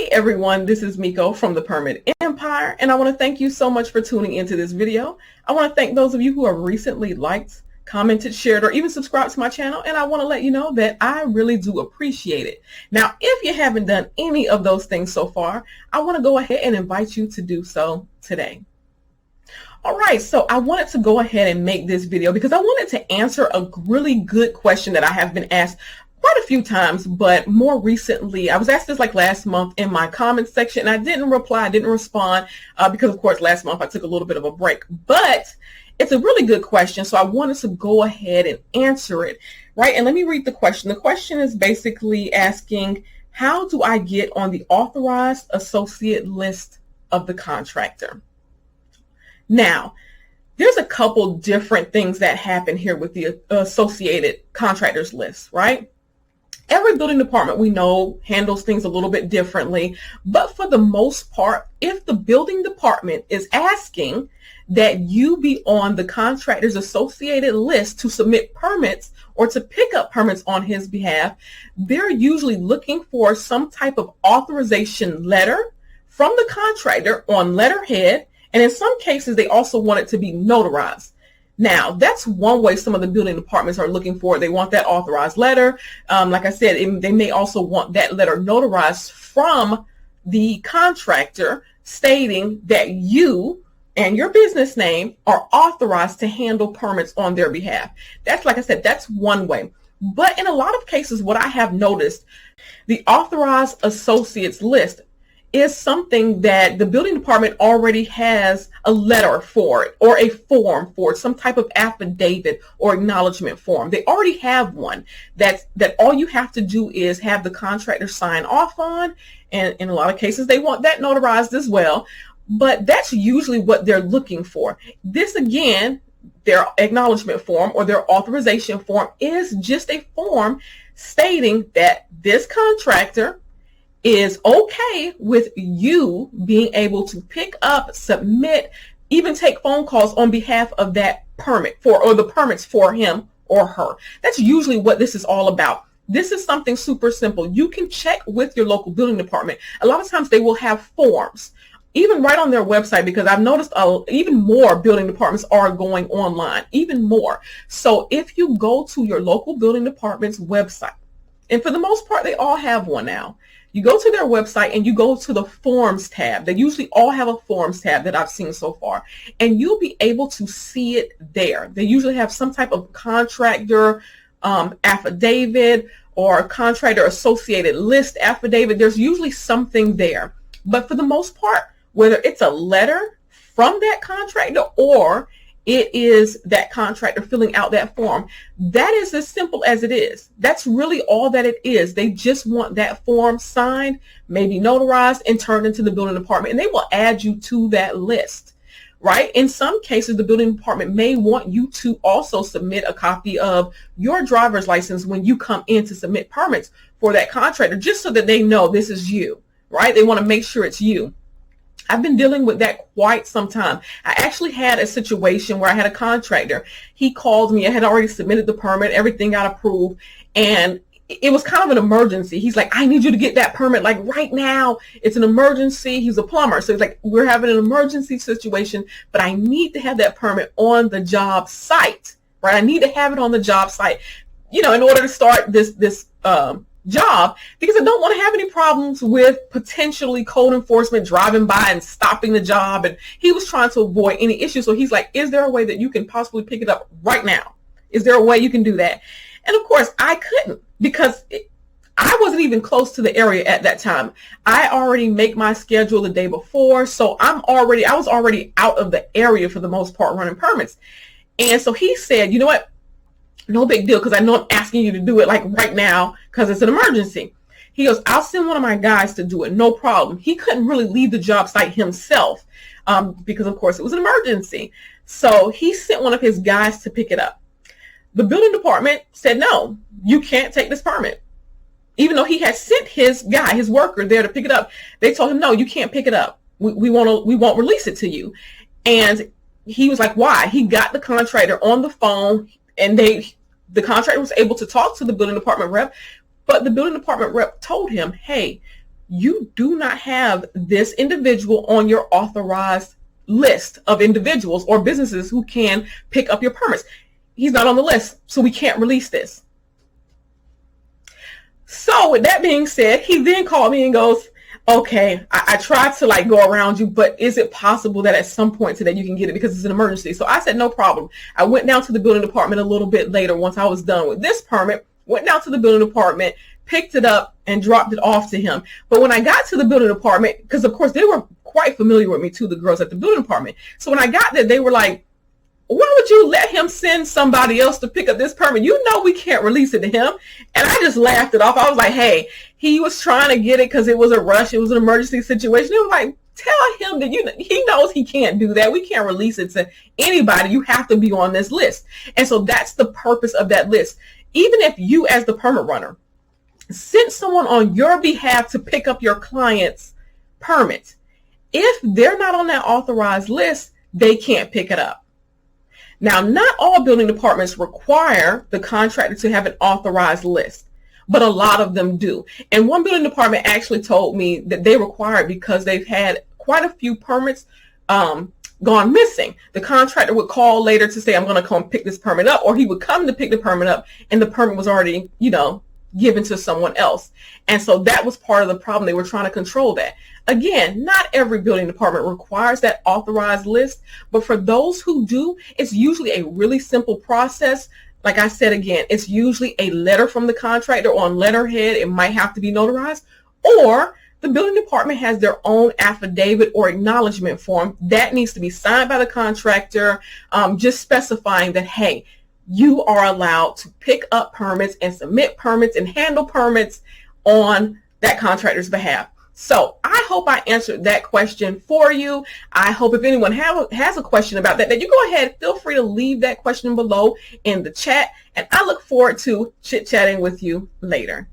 Hey everyone, this is Miko from the Permit Empire, and I want to thank you so much for tuning into this video. I want to thank those of you who have recently liked, commented, shared, or even subscribed to my channel, and I want to let you know that I really do appreciate it. Now, if you haven't done any of those things so far, I want to go ahead and invite you to do so today. All right, so I wanted to go ahead and make this video because I wanted to answer a really good question that I have been asked quite a few times, but more recently, I was asked this like last month in my comments section, and I didn't reply, I didn't respond because of course last month I took a little bit of a break, but it's a really good question, so I wanted to go ahead and answer it, right? And let me read the question. The question is basically asking, how do I get on the authorized associate list of the contractor? Now, there's a couple different things that happen here with the associated contractors list, right? Every building department we know handles things a little bit differently, but for the most part, if the building department is asking that you be on the contractor's associated list to submit permits or to pick up permits on his behalf, they're usually looking for some type of authorization letter from the contractor on letterhead, and in some cases they also want it to be notarized. Now, that's one way some of the building departments are looking for it. They want that authorized letter. Like I said, they may also want that letter notarized from the contractor stating that you and your business name are authorized to handle permits on their behalf. That's, like I said, that's one way. But in a lot of cases, what I have noticed, the authorized associates list is something that the building department already has a letter for it or a form for it, some type of affidavit or acknowledgement form. They already have one that all you have to do is have the contractor sign off on, and in a lot of cases they want that notarized as well, but that's usually what they're looking for. This, again, their acknowledgement form or their authorization form is just a form stating that this contractor is okay with you being able to pick up, submit, even take phone calls on behalf of that permit or the permits for him or her. That's usually what this is all about. This is something super simple. You can check with your local building department. A lot of times they will have forms, even right on their website, because I've noticed even more building departments are going online, even more. So if you go to your local building department's website, and for the most part, they all have one now. You go to their website and you go to the forms tab. They usually all have a forms tab that I've seen so far, and you'll be able to see it there. They usually have some type of contractor affidavit or contractor associated list affidavit. There's usually something there. But for the most part, whether it's a letter from that contractor or it is that contractor filling out that form, that is as simple as it is. That's really all that it is. They just want that form signed, maybe notarized, and turned into the building department, and they will add you to that list, right? In some cases, the building department may want you to also submit a copy of your driver's license when you come in to submit permits for that contractor, just so that they know this is you, right? They want to make sure it's you. I've been dealing with that quite some time. I actually had a situation where I had a contractor. He called me. I had already submitted the permit. Everything got approved. And it was kind of an emergency. He's like, I need you to get that permit like right now. It's an emergency. He's a plumber. So he's like, we're having an emergency situation, but I need to have that permit on the job site, right? I need to have it on the job site, in order to start this job, because I don't want to have any problems with potentially code enforcement driving by and stopping the job. And he was trying to avoid any issues. So he's like, is there a way that you can possibly pick it up right now? Is there a way you can do that? And of course I couldn't, because I wasn't even close to the area at that time. I already make my schedule the day before. So I was already out of the area for the most part running permits. And so he said, you know what? No big deal, because I know I'm asking you to do it like right now because it's an emergency. He goes, I'll send one of my guys to do it. No problem. He couldn't really leave the job site himself because, of course, it was an emergency. So he sent one of his guys to pick it up. The building department said, no, you can't take this permit. Even though he had sent his guy, his worker there to pick it up, they told him, no, you can't pick it up. We won't release it to you. And he was like, why? He got the contractor on the phone, and the contractor was able to talk to the building department rep, but the building department rep told him, hey, you do not have this individual on your authorized list of individuals or businesses who can pick up your permits. He's not on the list, so we can't release this. So with that being said, he then called me and goes, okay, I tried to like go around you, but is it possible that at some point today you can get it because it's an emergency? So I said, no problem. I went down to the building department a little bit later once I was done with this permit, went down to the building department, picked it up and dropped it off to him. But when I got to the building department, because of course they were quite familiar with me too, the girls at the building department. So when I got there, they were like, why would you let him send somebody else to pick up this permit? You know we can't release it to him. And I just laughed it off. I was like, hey, he was trying to get it because it was a rush. It was an emergency situation. It was like, tell him that he knows he can't do that. We can't release it to anybody. You have to be on this list. And so that's the purpose of that list. Even if you as the permit runner sent someone on your behalf to pick up your client's permit, if they're not on that authorized list, they can't pick it up. Now, not all building departments require the contractor to have an authorized list, but a lot of them do. And one building department actually told me that they require it because they've had quite a few permits gone missing. The contractor would call later to say, I'm going to come pick this permit up, or he would come to pick the permit up and the permit was already, given to someone else. And so that was part of the problem. They were trying to control that. Again, not every building department requires that authorized list, but for those who do, it's usually a really simple process. Like I said, again, it's usually a letter from the contractor on letterhead. It might have to be notarized, or the building department has their own affidavit or acknowledgement form that needs to be signed by the contractor, just specifying that, hey, you are allowed to pick up permits and submit permits and handle permits on that contractor's behalf. So I hope I answered that question for you. I hope if anyone has a question about that you go ahead, feel free to leave that question below in the chat. And I look forward to chit-chatting with you later.